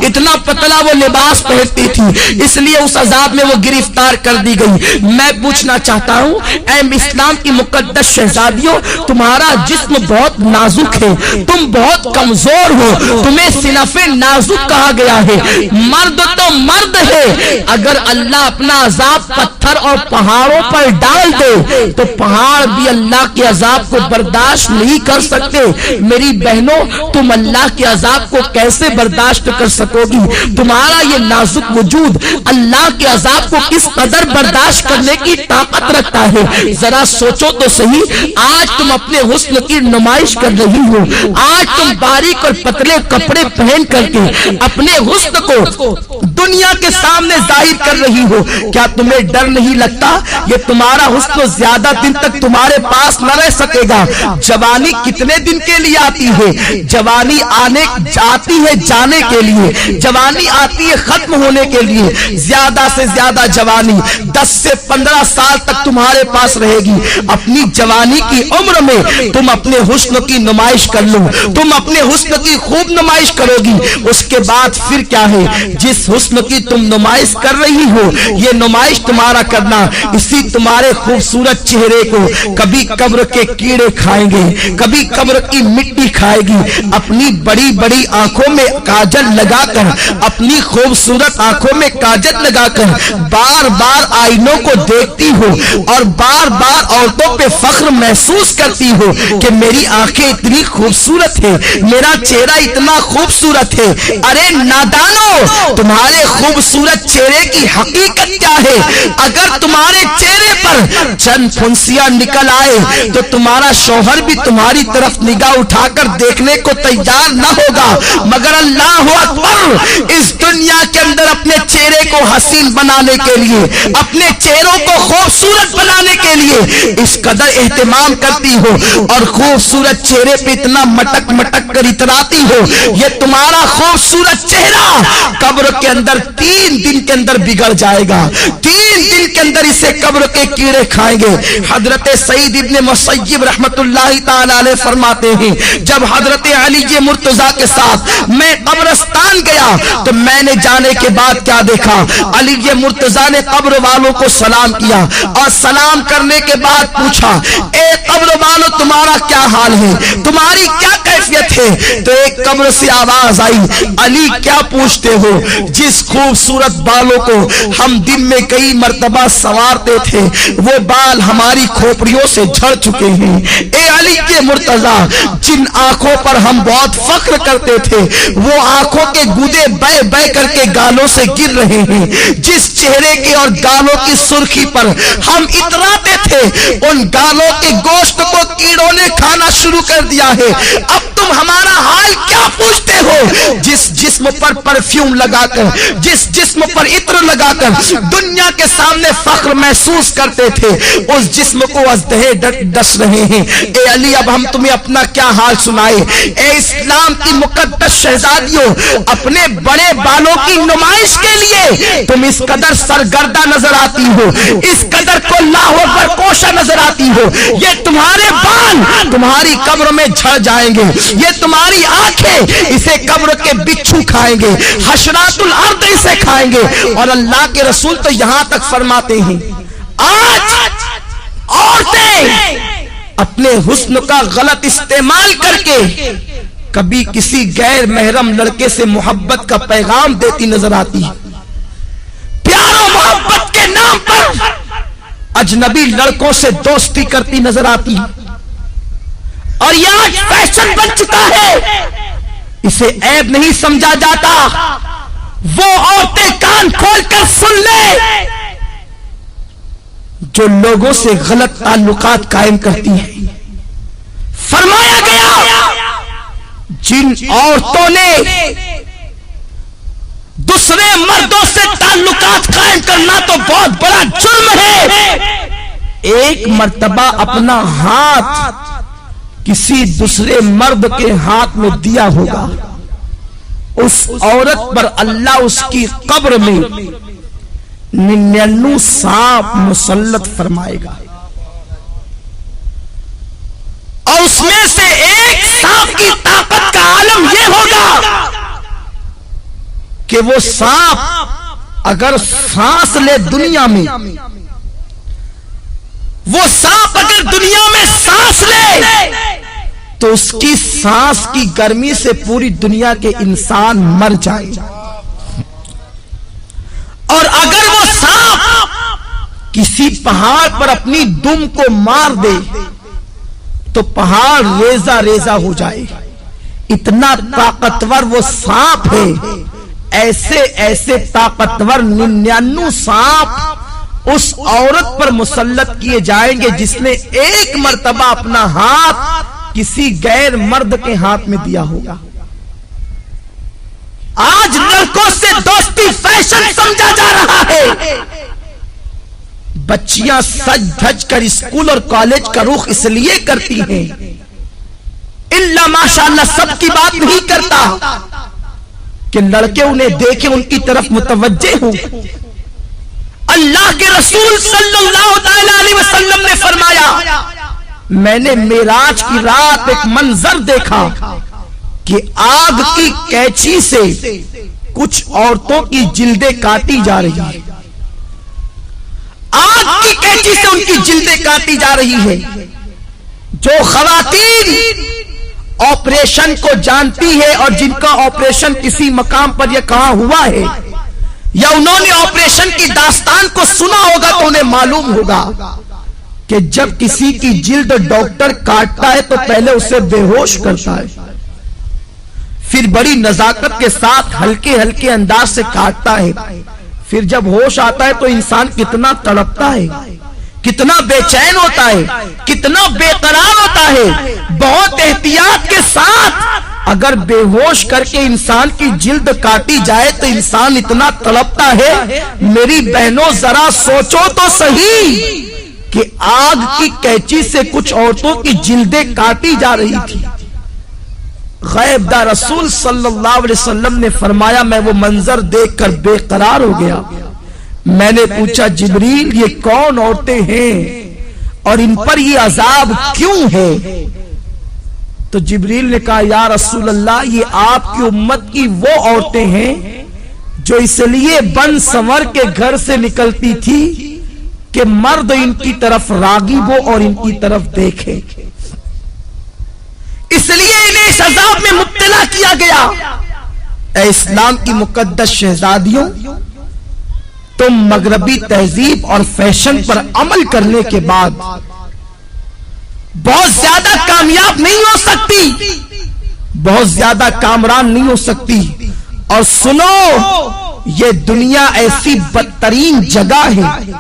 اتنا پتلا وہ لباس پہنتی تھی، اس لیے اس عذاب میں وہ گرفتار کر دی گئی۔ میں پوچھنا چاہتا ہوں اے اسلام کی مقدس شہزادیوں، تمہارا جسم بہت نازک ہے، تم بہت کمزور ہو، تمہیں صنف نازک کہا گیا ہے۔ مرد تو مرد ہے، اگر اللہ اپنا عذاب پتھر اور پہاڑوں پر ڈال دے تو پہاڑ بھی اللہ کے عذاب کو برداشت نہیں کر سکتے۔ میری بہنوں، تم اللہ کے عذاب کو کیسے برداشت کر سکو گی؟ تمہارا یہ نازک وجود اللہ کے عذاب کو کس قدر برداشت کرنے کی طاقت رکھتا ہے؟ ذرا سوچو تو صحیح۔ آج تم اپنے حسن کی نمائش کر رہی ہو، آج تم باریک اور پتلے کپڑے پہن کر کے اپنے حسن کو دنیا کے سامنے ظاہر کر رہی ہو۔ کیا تمہیں ڈر نہیں لگتا یہ تمہارا حسن زیادہ دن تک تمہارے پاس نہ رہ سکے گا؟ جوانی کتنے دن کے لیے آتی ہے؟ جوانی آتی ہے جانے کے لیے، جوانی آتی ہے ختم ہونے کے لیے۔ زیادہ سے زیادہ جوانی 10 سے 15 سال تک تمہارے پاس رہے گی۔ اپنی جوانی کی عمر میں تم اپنے حسن کی نمائش کر لو، تم اپنے حسن کی خوب نمائش کرو گی۔ اس کے بعد پھر کیا ہے؟ جس حسن کی تم نمائش کر رہی ہو، یہ نمائش تمہارا کرنا اسی تمہارے خوبصورت چہرے کو کبھی قبر کے کیڑے کھائیں گے، کبھی قبر کی مٹی کھائے گی۔ اپنی بڑی بڑی آنکھوں میں کاجل لگا کر، اپنی خوبصورت آنکھوں میں کاجل لگا کر بار بار آئینوں کو دیکھتی ہو اور بار بار عورتوں پہ فخر محسوس کرتی ہو کہ میری آنکھیں اتنی خوبصورت ہے، میرا چہرہ اتنا خوبصورت ہے۔ ارے نادانو، تمہارے خوبصورت چہرے کی حقیقت کیا ہے؟ اگر تمہارے چہرے پر چند پھنسیاں نکل آئے تو تمہارا شوہر بھی تمہاری طرف نگاہ اٹھا کر دیکھنے کو تیار نہ ہوگا، مگر اللہ اکبر، اس دنیا کے اندر اپنے چہرے کو حسین بنانے کے لیے، اپنے چہروں کو خوبصورت بنانے کے لیے اس قدر اہتمام کرتی ہو اور خوبصورت چہرے پہ اتنا مٹک مٹک کر اتراتی ہو۔ یہ تمہارا خوبصورت چہرہ قبر کے اندر 3 دن کے اندر بگڑ جائے گا، 3 دن کے اندر اسے قبر کے کیڑے کھائیں گے۔ حضرت سعید ابن مسیب رحمت اللہ تعالی علیہ فرماتے ہیں، جب حضرت علی مرتضیٰ کے ساتھ میں قبرستان گیا تو میں نے جانے کے بعد کیا دیکھا؟ علی مرتضیٰ نے قبر والوں کو سلام کیا اور سلام کرنے کے بعد پوچھا، اے قبر والوں، تمہارا کیا حال ہے؟ تمہاری کیا کیفیت ہے؟ تو ایک قبر سے آواز آئی، علی کیا پوچھتے ہو؟ جس خوبصورت بالوں کو ہم دن میں کئی مرتبہ سنوارتے تھے وہ بال ہماری کھوپڑیوں سے جھڑ چکے ہیں۔ اے علی کے مرتضیٰ، جن آنکھوں پر ہم بہت فخر کرتے تھے وہ آنکھوں کے گودے بہ بہ کر کے گالوں سے گر رہے ہیں۔ جس چہرے کے اور گالوں کی سرخی پر ہم اتراتے تھے ان گالوں کے گوشت کو کیڑوں نے کھانا شروع کر دیا ہے۔ اب تم ہمارا حال کیا پوچھتے ہو؟ جس جسم پر پرفیوم لگا کر، جس جسم پر عطر لگا کر دنیا کے سامنے فخر محسوس کرتے تھے، اس جسم کو ازدہے ڈس رہے ہیں۔ اے علی، اب ہم تمہیں اپنا کیا حال سنائے؟ اے اسلام کی مقدس شہزادیوں، اپنے بڑے بالوں کی نمائش کے لیے تم اس قدر سرگردہ نظر آتی ہو، اس قدر کو لاہور پر کوشا نظر آتی ہو۔ یہ تمہارے بال تمہاری قبر میں جھڑ جائیں گے، یہ تمہاری آنکھیں اسے قبر کے بچھو کھائیں گے، حشرات الارض اسے کھائیں گے۔ اور اللہ کے رسول تو یہاں تک فرماتے ہیں، آج عورتیں اپنے حسن کا غلط استعمال کر کے کبھی کسی غیر محرم لڑکے سے محبت کا پیغام دیتی نظر آتی ہے، پیار و محبت کے نام پر اجنبی لڑکوں سے دوستی کرتی نظر آتی ہے، اور یہ آج فیشن بن چکا ہے، اسے عیب نہیں سمجھا جاتا۔ وہ عورتیں کان کھول کر سن لے جو لوگوں سے غلط تعلقات قائم کرتی ہیں۔ فرمایا گیا جن عورتوں نے دوسرے مردوں سے تعلقات قائم کرنا تو بہت بڑا جرم ہے، ایک مرتبہ اپنا ہاتھ کسی دوسرے مرد کے ہاتھ میں دیا ہوگا، اس عورت پر اللہ اس کی قبر میں 99 سانپ مسلط فرمائے گا، اور اس میں سے ایک سانپ کی طاقت کا عالم یہ ہوگا کہ وہ سانپ اگر سانس لے دنیا میں، وہ سانپ اگر دنیا میں سانس لے تو اس کی سانس کی گرمی سے پوری دنیا کے انسان مر جائیں، اور اگر وہ سانپ کسی پہاڑ پر اپنی دم کو مار دے تو پہاڑ ریزہ ریزہ ہو جائے، اتنا طاقتور وہ سانپ ہے۔ ایسے ایسے طاقتور 99 سانپ اس عورت پر مسلط کیے جائیں گے جس نے ایک مرتبہ اپنا ہاتھ کسی غیر مرد کے ہاتھ میں دیا ہوگا۔ آج لڑکوں سے دوستی فیشن سمجھا جا رہا ہے، بچیاں سج دھج کر اسکول اور کالج کا رخ اس لیے کرتی ہیں، اللہ ماشاءاللہ سب کی بات نہیں کرتا کہ لڑکے انہیں دیکھیں، ان کی طرف متوجہ ہوں۔ اللہ کے رسول صلی اللہ علیہ وسلم نے فرمایا، میں نے معراج کی رات ایک منظر دیکھا کہ آگ کی کینچی سے کچھ عورتوں کی جلدیں کاٹی جا رہی ہیں، آگ کی کینچی سے ان کی جلدیں کاٹی جا رہی ہے۔ جو خواتین آپریشن کو جانتی ہے اور جن کا آپریشن کسی مقام پر یہ کہاں ہوا ہے یا انہوں نے آپریشن کی داستان کو سنا ہوگا تو انہیں معلوم ہوگا کہ جب کسی کی جلد ڈاکٹر کاٹتا ہے تو پہلے اسے بے ہوش کرتا ہے، پھر بڑی نزاکت کے ساتھ ہلکے ہلکے انداز سے کاٹتا ہے، پھر جب ہوش آتا ہے تو انسان کتنا تڑپتا ہے، کتنا بے چین ہوتا ہے، کتنا بے قرار ہوتا ہے۔ بہت احتیاط کے ساتھ اگر بے ہوش کر کے انسان کی جلد کاٹی جائے تو انسان اتنا تڑپتا ہے۔ میری بہنوں ذرا سوچو تو صحیح کہ آگ کی کینچی سے کچھ عورتوں کی جلدیں کاٹی جا رہی تھی۔ غیب دار رسول صلی اللہ علیہ وسلم نے فرمایا، میں وہ منظر دیکھ کر بے قرار ہو گیا۔ میں نے پوچھا، جبریل یہ کون عورتیں ہیں اور ان پر یہ عذاب کیوں ہے؟ تو جبریل نے کہا، یا رسول اللہ یہ آپ کی امت کی وہ عورتیں ہیں جو اس لیے بن سنور کے گھر سے نکلتی تھی کہ مرد ان کی طرف راغب ہو اور ان کی طرف دیکھے، اس لیے انہیں اس عذاب میں مبتلا کیا گیا۔ اے اسلام کی مقدس شہزادیوں، تم مغربی تہذیب اور فیشن پر عمل کرنے کے بعد بہت زیادہ کامیاب نہیں ہو سکتی، بہت زیادہ کامران نہیں ہو سکتی۔ اور سنو، یہ دنیا ایسی بدترین جگہ ہے،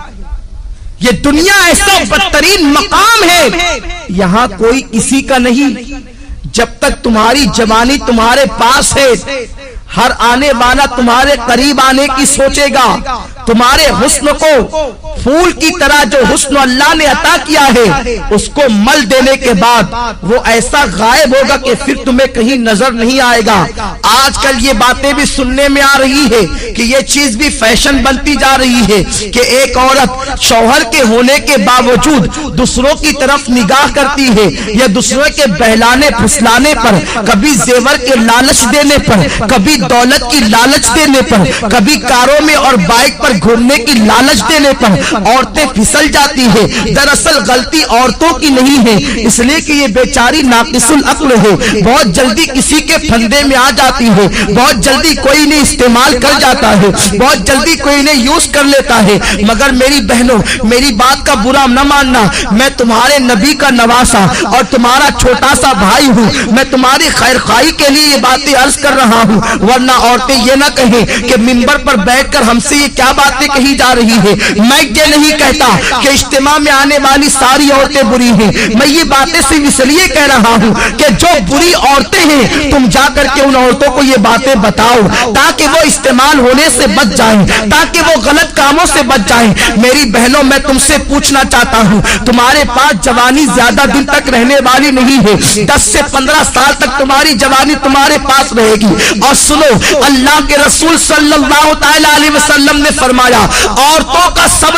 یہ دنیا ایسا بدترین مقام ہے، یہاں کوئی کسی کا نہیں۔ جب تک تمہاری جوانی تمہارے پاس ہے، ہر آنے والا تمہارے قریب آنے کی سوچے گا، تمہارے حسن کو پھول کی طرح جو حسن اللہ نے عطا کیا ہے اس کو مل دینے کے بعد وہ ایسا غائب ہوگا کہ پھر تمہیں کہیں نظر نہیں آئے گا۔ آج کل یہ باتیں بھی سننے میں آ رہی ہے کہ یہ چیز بھی فیشن بنتی جا رہی ہے کہ ایک عورت شوہر کے ہونے کے باوجود دوسروں کی طرف نگاہ کرتی ہے، یا دوسروں کے بہلانے پھسلانے پر، کبھی زیور کے لالچ دینے پر، کبھی دولت کی لالچ دینے پر، کبھی کاروں میں اور بائک پر گھومنے کی لالچ دینے پر عورتیں پھسل جاتی ہے۔ دراصل غلطی عورتوں کی نہیں ہے، اس لیے کہ یہ بیچاری ناقص العقل ہے، بہت جلدی کسی کے پھندے میں آ جاتی ہے، بہت جلدی کوئی انہیں استعمال کر جاتا ہے، بہت جلدی کوئی انہیں یوز کر لیتا ہے۔ مگر میری بہنوں، میری بات کا برا نہ ماننا، میں تمہارے نبی کا نواسا اور تمہارا چھوٹا سا بھائی ہوں، میں تمہاری خیر خواہی کے لیے یہ باتیں عرض کر رہا ہوں، ورنہ عورتیں یہ نہ کہیں کہ منبر پر بیٹھ کر ہم سے یہ کیا باتیں کہی جا رہی ہے۔ میں یہ نہیں کہتا کہ اجتماع میں آنے والی ساری عورتیں بری ہیں، میں یہ باتیں صرف اس لیے کہہ رہا ہوں کہ جو بری عورتیں ہیں تم جا کر کے ان عورتوں کو یہ باتیں بتاؤ تاکہ وہ استعمال ہونے سے بچ جائیں، تاکہ وہ غلط کاموں سے بچ جائیں۔ میری بہنوں، میں تم سے پوچھنا چاہتا ہوں، تمہارے پاس جوانی زیادہ دن تک رہنے والی نہیں ہے، 10 سے 15 سال تک تمہاری جوانی تمہارے پاس رہے گی۔ اور سنو، اللہ کے رسول صلی اللہ تعالی علیہ وسلم نے فرمایا، عورتوں کا سب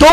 2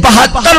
72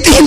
3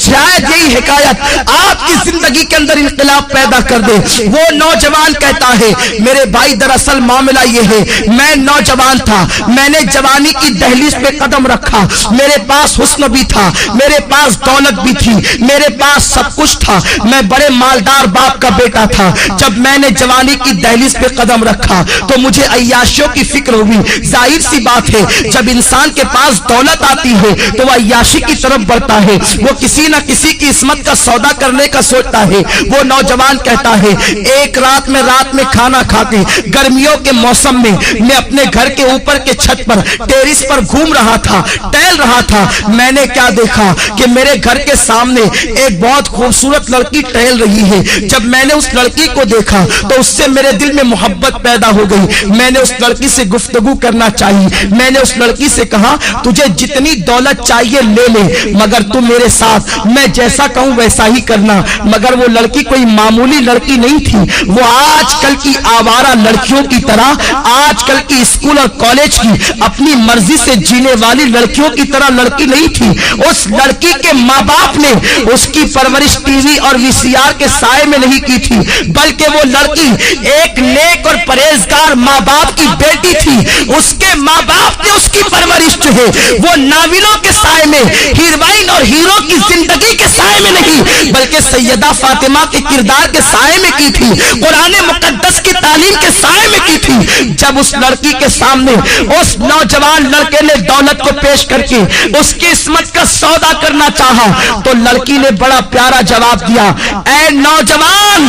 شاید یہی حکایت آپ کی زندگی کے اندر انقلاب پیدا کر دے۔ وہ نوجوان کہتا ہے میرے بھائی دراصل معاملہ یہ ہے، میں نوجوان تھا، میں نے جوانی کی دہلیز پہ قدم رکھا، میرے پاس حسن بھی تھا، میرے پاس دولت بھی تھی، میرے پاس سب کچھ تھا، میں بڑے مالدار باپ کا بیٹا تھا۔ جب میں نے جوانی کی دہلیز پہ قدم رکھا تو مجھے عیاشیوں کی فکر ہوئی۔ ظاہر سی بات ہے جب انسان کے پاس دولت آتی ہے تو وہ عیاشی کی طرف بڑھتا ہے، وہ کسی نہ کسی کی عصمت کا سودا کرنے کا سوچتا ہے۔ وہ نوجوان کہتا ہے ایک رات میں کھانا کھا کے گرمیوں کے موسم میں اپنے گھر کے اوپر کے چھت پر ٹیرس پر گھوم رہا تھا، ٹہل رہا تھا، میں نے کیا دیکھا کہ میرے گھر کے سامنے ایک بہت خوبصورت لڑکی ٹہل رہی ہے۔ جب میں نے اس لڑکی کو دیکھا تو اس سے میرے دل میں محبت پیدا ہو گئی، میں نے اس لڑکی سے گفتگو کرنا چاہیے۔ میں نے اس لڑکی سے کہا تجھے جتنی دولت چاہیے لے لے، مگر تم میرے ساتھ میں جیسا کہوں ویسا ہی کرنا۔ مگر وہ لڑکی کوئی معمولی لڑکی نہیں تھی، وہ آج کل کی آوارہ لڑکیوں کی طرح، آج کل کی اسکول اور کالج کی اپنی مرضی سے جینے والی لڑکیوں کی طرح لڑکی نہیں تھی۔ اس لڑکی کے ماں باپ نے اس کی پرورش ٹی وی اور وی سی آر کے سائے میں نہیں کی تھی، بلکہ وہ لڑکی ایک نیک اور پرہیزگار ماں باپ کی بیٹی تھی۔ اس کے ماں باپ نے اس کی پرورش جو ہے وہ ناولوں کے سائے میں، ہیروئن اور ہیرو کی زندگی کے سائے میں نہیں بلکہ سیدہ فاطمہ کے کردار کے سائے میں کی تھی، قرآن مقدس کی تعلیم کے سائے میں کی تھی۔ جب اس لڑکی کے سامنے اس نوجوان لڑکے نے دولت کو پیش کر کے اس کی عصمت کا سودا کرنا چاہا تو لڑکی نے بڑا پیارا جواب دیا، اے نوجوان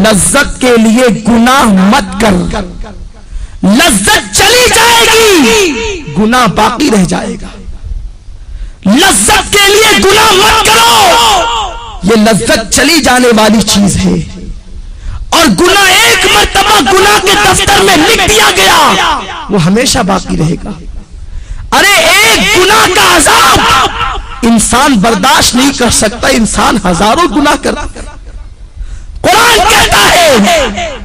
لذت کے لیے گناہ مت کر، لذت چلی جائے گی گناہ باقی رہ جائے گا۔ لذت کے لیے گناہ مت کرو، یہ لذت چلی جانے والی چیز ہے، اور گناہ ایک مرتبہ گناہ کے دفتر میں لکھ دیا گیا وہ ہمیشہ باقی رہے گا۔ ارے ایک گناہ کا عذاب انسان برداشت نہیں کر سکتا، انسان ہزاروں گناہ کرتا ہے۔ قرآن کہتا ہے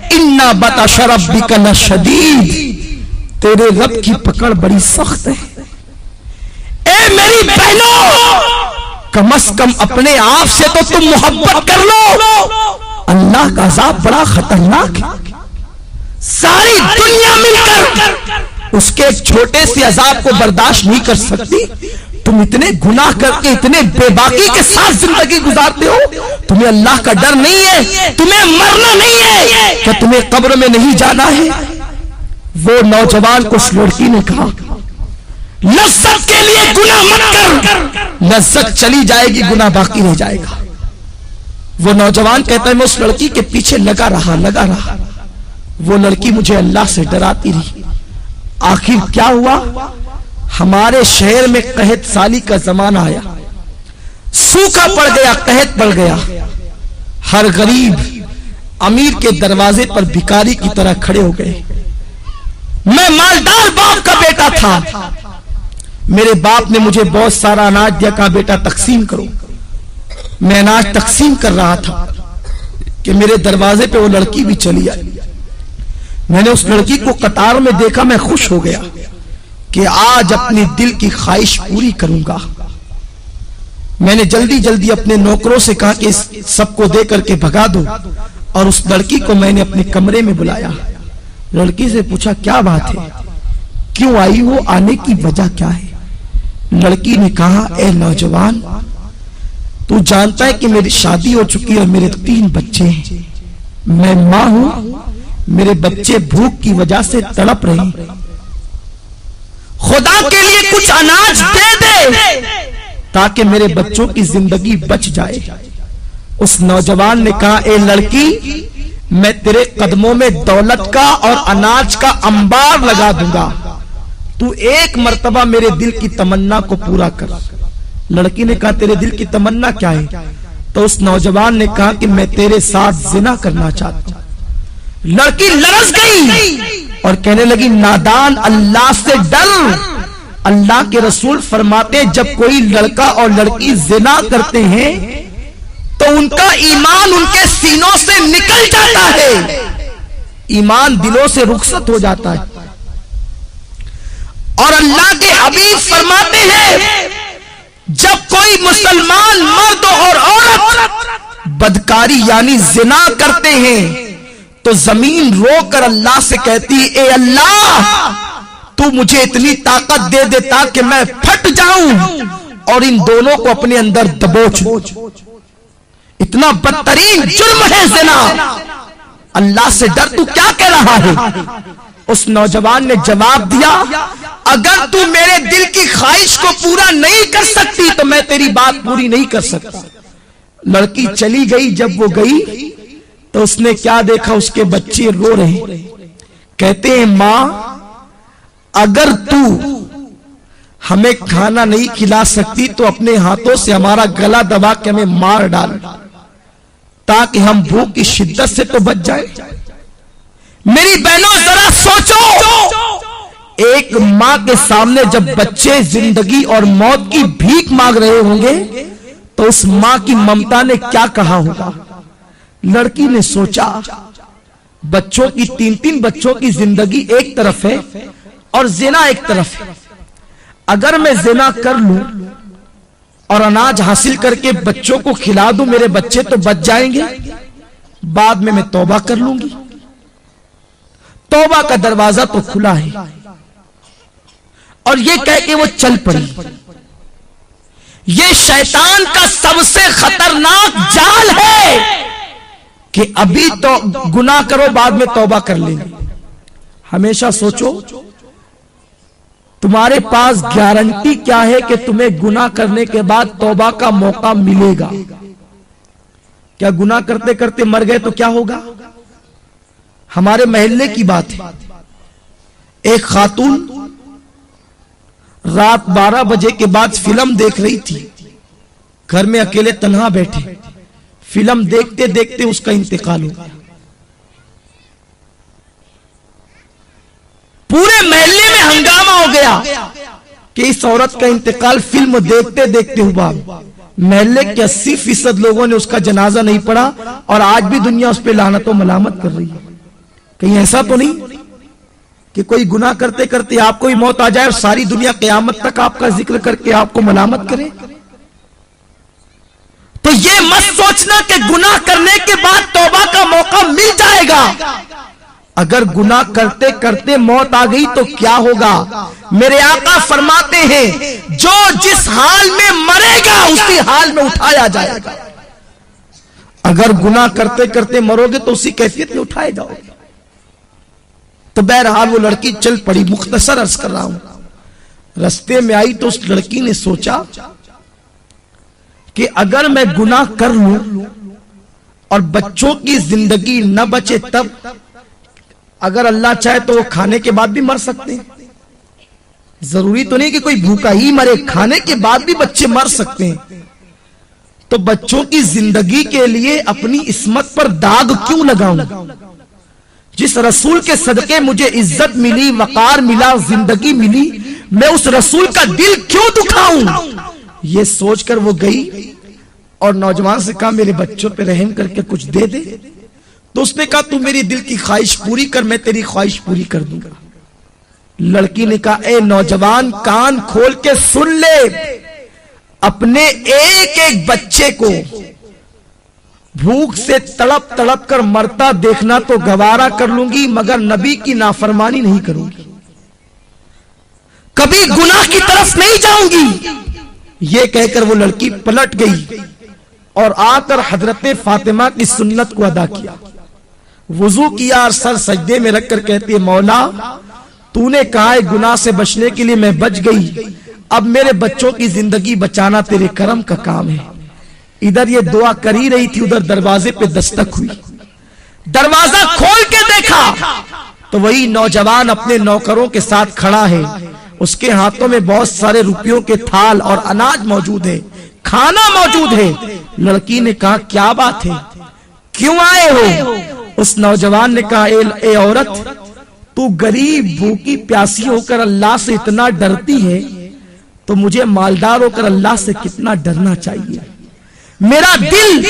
اِنَّ بَطْشَ رَبِّكَ لَشَدِيدٌ، تیرے رب کی پکڑ بڑی سخت ہے۔ اے میری بہنوں کم از کم اپنے آپ سے تو تم محبت کر لو، اللہ کا عذاب بڑا خطرناک ہے۔ ساری دنیا مل کر اس کے ایک چھوٹے سے عذاب کو برداشت نہیں کر سکتی، تم اتنے گناہ کر کے اتنے بے باکی کے ساتھ زندگی گزارتے ہو، تمہیں اللہ کا ڈر نہیں ہے، تمہیں مرنا نہیں ہے، کیا تمہیں قبر میں نہیں جانا ہے؟ وہ نوجوان کو اس لڑکی نے کہا لذت کے لیے گناہ مت کر، لذت چلی جائے گی گناہ باقی رہ جائے گا۔ وہ نوجوان کہتا ہے میں اس لڑکی کے پیچھے لگا رہا، وہ لڑکی مجھے اللہ سے ڈراتی رہی۔ آخر کیا ہوا؟ ہمارے شہر میں قحط سالی کا زمانہ آیا، سوکھا پڑ گیا، قحط پڑ گیا، ہر غریب امیر کے دروازے پر بھکاری کی طرح کھڑے ہو گئے۔ میں مالدار باپ کا بیٹا تھا، میرے باپ نے مجھے بہت سارا اناج دیا، کہا بیٹا تقسیم کرو۔ میں اناج تقسیم کر رہا تھا کہ میرے دروازے پہ وہ لڑکی بھی چلی آئی۔ میں نے اس لڑکی کو قطار میں دیکھا، میں خوش ہو گیا کہ آج اپنی دل کی خواہش پوری کروں گا۔ میں نے جلدی اپنے نوکروں سے کہا کہ اس سب کو دے کر کے بھگا دو، اور اس لڑکی کو میں نے اپنے کمرے میں بلایا۔ لڑکی سے پوچھا کیا بات ہے، کیوں آئی ہو، آنے کی وجہ کیا ہے؟ لڑکی نے کہا اے نوجوان تو جانتا ہے کہ میری شادی ہو چکی ہے اور میرے 3 بچے ہیں، میں ماں ہوں، میرے بچے بھوک کی وجہ سے تڑپ رہے ہیں، خدا کے لیے کچھ اناج دے دے تاکہ میرے بچوں کی زندگی بچ جائے۔ اس نوجوان نے کہا اے لڑکی میں تیرے قدموں میں دولت کا اور اناج کا انبار لگا دوں گا، تو ایک مرتبہ میرے دل کی تمنا کو پورا کر۔ لڑکی نے کہا تیرے دل کی تمنا کیا ہے؟ تو اس نوجوان نے کہا کہ میں تیرے ساتھ زنا کرنا چاہتا ہوں۔ لڑکی لرز گئی اور کہنے لگی نادان اللہ سے ڈر، اللہ کے رسول فرماتے ہیں جب کوئی لڑکا اور لڑکی زنا کرتے ہیں تو ان کا ایمان ان کے سینوں سے نکل جاتا ہے، ایمان دلوں سے رخصت ہو جاتا ہے، اور اللہ کے حبیب فرماتے ہیں جب کوئی مسلمان مرد اور عورت بدکاری یعنی زنا کرتے ہیں تو زمین رو کر اللہ سے کہتی اے اللہ تو مجھے اتنی طاقت دے دے تاکہ میں پھٹ جاؤں اور ان دونوں کو اپنے اندر دبوچ دوں۔ اتنا بدترین جرم ہے زنا، اللہ سے ڈر، تو کیا کہہ رہا ہے؟ اس نوجوان نے جواب دیا اگر تو میرے دل کی خواہش کو پورا نہیں کر سکتی تو میں تیری بات پوری نہیں کر سکتا۔ لڑکی چلی گئی، جب وہ گئی تو اس نے کیا دیکھا، اس کے بچے رو رہے، کہتے ہیں ماں اگر تو ہمیں کھانا نہیں کھلا سکتی تو اپنے ہاتھوں سے ہمارا گلا دبا کے ہمیں مار ڈال تاکہ ہم بھوک کی شدت سے تو بچ جائیں۔ میری بہنوں ذرا سوچو، ایک ماں کے سامنے جب بچے زندگی اور موت کی بھیک مانگ رہے ہوں گے تو اس ماں کی ممتا نے کیا کہا ہوگا؟ لڑکی نے سوچا بچوں کی تین بچوں کی زندگی ایک طرف ہے اور زنا ایک طرف ہے، اگر میں زنا کر لوں اور اناج حاصل کر کے بچوں کو کھلا دوں میرے بچے تو بچ جائیں گے، بعد میں توبہ کر لوں گی۔ توبہ کا دروازہ تو کھلا ہے، اور یہ کہہ کے وہ چل پڑی۔ یہ شیطان کا سب سے خطرناک جال ہے کہ ابھی تو گناہ کرو بعد میں توبہ کر لیں گے۔ ہمیشہ سوچو تمہارے پاس گارنٹی کیا ہے کہ تمہیں گناہ کرنے کے بعد توبہ کا موقع ملے گا؟ کیا گناہ کرتے کرتے مر گئے تو کیا ہوگا؟ ہمارے محلے کی بات ہے، ایک خاتون رات 12 بجے کے بعد فلم دیکھ رہی تھی، گھر میں اکیلے تنہا بیٹھے، فلم دیکھتے دیکھتے اس کا انتقال ہو گیا۔ پورے محلے میں ہنگامہ ہو گیا کہ اس عورت کا انتقال فلم دیکھتے دیکھتے ہوا۔ محلے کے 80% لوگوں نے اس کا جنازہ نہیں پڑھا اور آج بھی دنیا اس پہ لعنت و ملامت کر رہی ہے۔ کہیں ایسا تو نہیں کہ کوئی گناہ کرتے کرتے آپ کو ہی موت آ جائے اور ساری دنیا قیامت تک آپ کا ذکر کر کے آپ کو ملامت کرے؟ تو یہ مت سوچنا کہ گناہ کرنے کے بعد توبہ کا موقع مل جائے گا۔ اگر گناہ کرتے کرتے موت آ گئی تو کیا ہوگا؟ میرے آقا فرماتے ہیں جو جس حال میں مرے گا اسی حال میں اٹھایا جائے گا۔ اگر گناہ کرتے کرتے مرو گے تو اسی کیفیت میں اٹھائے جاؤ گے۔ تو بہرحال وہ لڑکی چل پڑی، مختصر عرض کر رہا ہوں۔ رستے میں آئی تو اس لڑکی نے سوچا کہ اگر میں گناہ کر لوں اور بچوں کی زندگی نہ بچے تب، اگر اللہ چاہے تو وہ کھانے کے بعد بھی مر سکتے ہیں، ضروری تو نہیں کہ کوئی بھوکا ہی مرے، کھانے کے بعد بھی بچے مر سکتے ہیں۔ تو بچوں کی زندگی کے لیے اپنی عصمت پر داغ کیوں لگاؤں؟ جس رسول کے صدقے مجھے عزت ملی، وقار ملا، زندگی ملی، میں اس رسول کا دل کیوں دکھاؤں؟ یہ سوچ کر وہ گئی اور نوجوان سے کہا میرے بچوں پہ رحم کر کے کچھ دے دے۔ تو اس نے کہا تو میری دل کی خواہش پوری کر، میں تیری خواہش پوری کر دوں گا۔ لڑکی نے کہا اے نوجوان کان کھول کے سن لے، اپنے ایک ایک بچے کو بھوک سے تڑپ تڑپ کر مرتا دیکھنا تو گوارا کر لوں گی، مگر نبی کی نافرمانی نہیں کروں گی، کبھی گناہ کی طرف نہیں جاؤں گی۔ یہ کہہ کر وہ لڑکی پلٹ گئی اور آ کر حضرت فاطمہ کی سنت کو ادا کیا، وضو کیا اور سر سجدے میں رکھ کر کہتی ہے مولا تو نے کہا ہے گناہ سے بچنے کے لیے میں بچ گئی، اب میرے بچوں کی زندگی بچانا تیرے کرم کا کام ہے۔ ادھر یہ دعا کر ہی رہی تھی، ادھر دروازے پہ دستک ہوئی، دروازہ کھول کے دیکھا تو وہی نوجوان اپنے نوکروں کے ساتھ کھڑا ہے، اس کے ہاتھوں میں بہت سارے روپیوں کے تھال اور اناج موجود ہے، کھانا موجود ہے۔ لڑکی نے کہا کیا بات ہے، کیوں آئے ہو؟ اس نوجوان نے کہا اے عورت تو غریب بھوکی پیاسی ہو کر اللہ سے اتنا ڈرتی ہے تو مجھے مالدار ہو کر اللہ سے کتنا ڈرنا چاہیے۔ میرا دل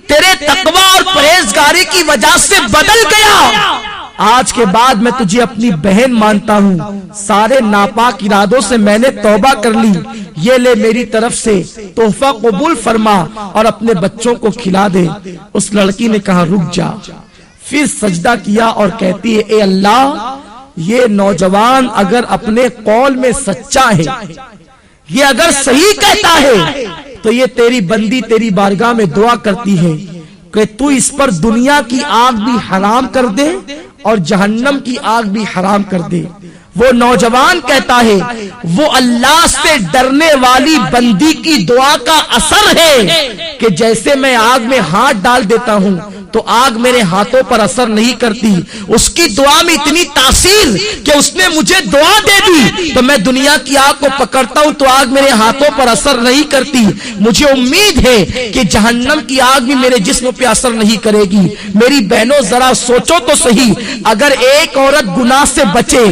تیرے تقوی اور پرہیزگاری کی وجہ سے بدل گیا، آج کے بعد میں تجھے اپنی بہن مانتا ہوں، سارے ناپاک ارادوں سے میں نے توبہ کر لی، یہ لے میری طرف سے تحفہ قبول فرما اور اپنے بچوں کو کھلا دے۔ اس لڑکی نے کہا رک جا، پھر سجدہ کیا اور کہتی ہے اے اللہ، یہ نوجوان اگر اپنے قول میں سچا ہے، یہ اگر صحیح کہتا ہے تو یہ تیری بندی تیری بارگاہ میں دعا کرتی ہے کہ تو اس پر دنیا کی آگ بھی حرام کر دے اور جہنم کی آگ بھی حرام کر دے۔ وہ نوجوان کہتا ہے وہ اللہ سے ڈرنے والی بندی کی دعا کا اثر ہے کہ جیسے میں آگ میں ہاتھ ڈال دیتا ہوں تو آگ میرے ہاتھوں پر اثر نہیں کرتی، اس کی دعا میں اتنی تاثیر کہ اس نے مجھے دعا دے دی تو میں دنیا کی آگ کو پکڑتا ہوں تو آگ میرے ہاتھوں پر اثر نہیں کرتی۔ مجھے امید ہے کہ جہنم کی آگ بھی میرے جسم پہ اثر نہیں کرے گی۔ میری بہنوں ذرا سوچو تو صحیح، اگر ایک عورت گناہ سے بچے،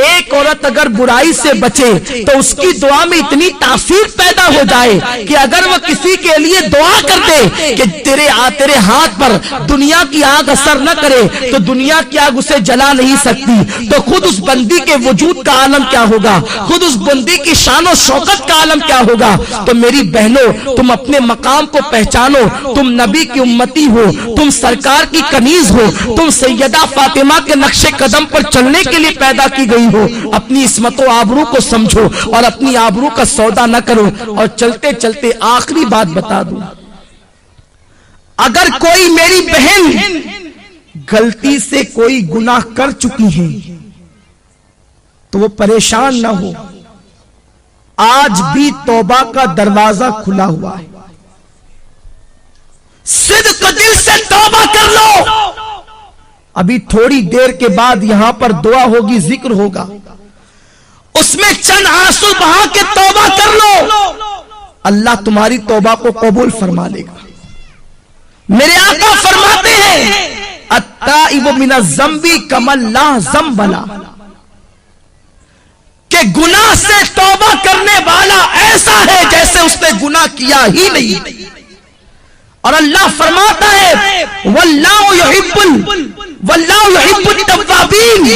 ایک عورت اگر برائی سے بچے تو اس کی دعا میں اتنی تاثیر پیدا ہو جائے کہ اگر وہ کسی کے لیے دعا کر دے کہ تیرے ہاتھ پر دنیا کی آگ اثر نہ کرے تو دنیا کی آگ اسے جلا نہیں سکتی، تو خود اس بندی کے وجود کا عالم کیا ہوگا، خود اس بندی کی شان و شوکت کا عالم کیا ہوگا۔ تو میری بہنوں تم اپنے مقام کو پہچانو، تم نبی کی امتی ہو، تم سرکار کی کنیز ہو، تم سیدہ فاطمہ کے نقش قدم پر چلنے کے لیے پیدا کی گئی ہو۔ اپنی عصمت و آبرو کو سمجھو اور اپنی آبرو کا سودا نہ کرو۔ اور چلتے چلتے آخری بات بتا دوں، اگر کوئی میری بہن غلطی سے کوئی گناہ کر چکی ہے تو وہ پریشان نہ ہو، آج بھی توبہ کا دروازہ کھلا ہوا ہے، صدق دل سے توبہ کر لو۔ ابھی تھوڑی دیر کے بعد یہاں پر دعا ہوگی، ذکر ہوگا، اس میں چند آنسو بہا کے توبہ کر لو، اللہ تمہاری توبہ کو قبول فرما لے گا۔ میرے آقا فرماتے ہیں التائب من الذنب کمن لا ذنب لہ، کہ گناہ سے توبہ کرنے والا ایسا ہے جیسے اس نے گناہ کیا ہی نہیں۔ اور اللہ فرماتا ہے واللہ یحب التوابین،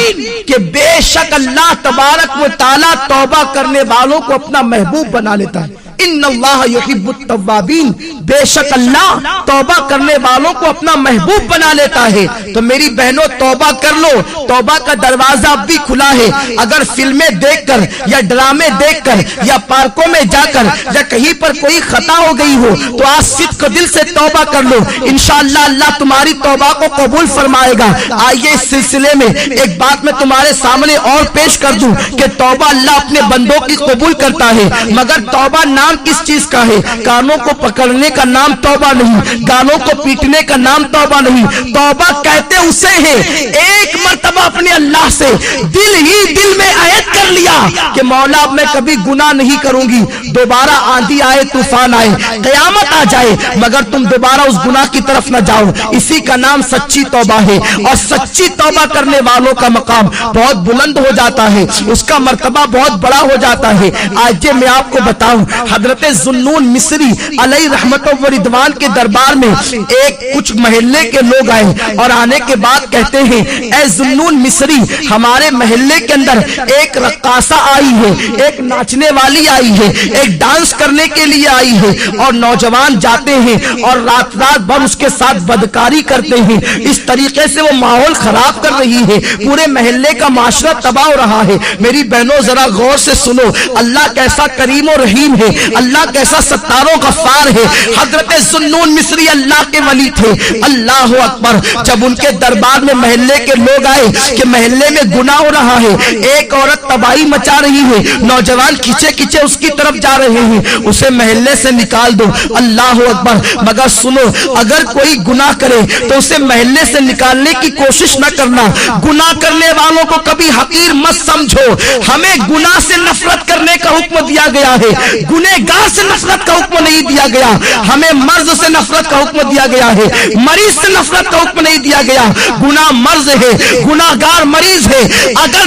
کہ بے شک اللہ تبارک و تعالی توبہ کرنے والوں کو اپنا محبوب بنا لیتا ہے۔ ان اللہ یحب التوابین، بے شک اللہ توبہ کرنے والوں کو اپنا محبوب بنا لیتا ہے۔ تو میری بہنوں توبہ کر لو، توبہ کا دروازہ اب بھی کھلا ہے۔ اگر فلمیں دیکھ کر یا ڈرامے دیکھ کر یا پارکوں میں جا کر یا کہیں پر کوئی خطا ہو گئی ہو تو آج صدق دل سے توبہ کر لو، انشاءاللہ اللہ تمہاری توبہ کو قبول فرمائے گا۔ آئیے اس سلسلے میں ایک بات میں تمہارے سامنے اور پیش کر دوں کہ توبہ اللہ اپنے بندوں کی قبول کرتا ہے، مگر توبہ نام کس چیز کا ہے؟ کانوں کو پکڑنے کا نام توبہ نہیں، گانوں کو پیٹنے کا نام توبہ نہیں۔ توبہ کہتے اسے ہیں ایک مرتبہ اپنے اللہ سے دل ہی دل میں عہد کر لیا کہ مولا میں کبھی گناہ نہیں کروں گی، دوبارہ آندھی آئے طوفان آئے قیامت آ جائے مگر تم دوبارہ اس گناہ کی طرف نہ جاؤ، اسی کا نام سچی توبہ ہے۔ اور سچی توبہ کرنے والوں کا مقام بہت بلند ہو جاتا ہے، اس کا مرتبہ بہت بڑا ہو جاتا ہے۔ آج میں آپ کو بتاؤں، حضرت ذوالنون مصری علیہ رحمت و رضوان کے دربار میں ایک کچھ محلے کے لوگ آئے اور آنے کے بعد کہتے ہیں اے ذوالنون مصری، ہمارے محلے کے اندر ایک رقاصہ آئی ہے، ایک ناچنے والی آئی ہے، ایک ڈانس کرنے کے لیے آئی ہے، اور نوجوان جاتے ہیں اور رات بھر اس کے ساتھ بدکاری کرتے ہیں، اس طریقے سے وہ ماحول خراب کر رہی ہے، پورے محلے کا معاشرہ تباہ ہو رہا ہے۔ میری بہنوں ذرا غور سے سنو، اللہ کیسا کریم و رحیم ہے، اللہ کیسا ستار و غفار ہے۔ حضرت ذوالنون مصری اللہ کے ولی تھے، اللہ اکبر۔ جب ان کے دربار میں محلے کے لوگ آئے کہ محلے میں گناہ ہو رہا ہے، ایک عورت تباہی مچا رہی ہے، نوجوان کھچے کھچے اس کی طرف جا رہے ہیں، اسے محلے سے نکال دو، اللہ اکبر۔ مگر سنو، اگر کوئی گناہ کرے تو اسے محلے سے نکالنے کی کوشش نہ کرنا، گناہ کرنے والوں کو کبھی حقیر مت سمجھو، ہمیں گناہ سے نفرت کرنے کا حکم دیا گیا ہے، گنہگار سے نفرت کا حکم نہیں دیا گیا، ہمیں مرض سے نفرت کا حکم دیا گیا ہے، مریض سے نفرت کا حکم نہیں دیا گیا۔ گناہ مرض ہے، گناہگار مریض ہے، اگر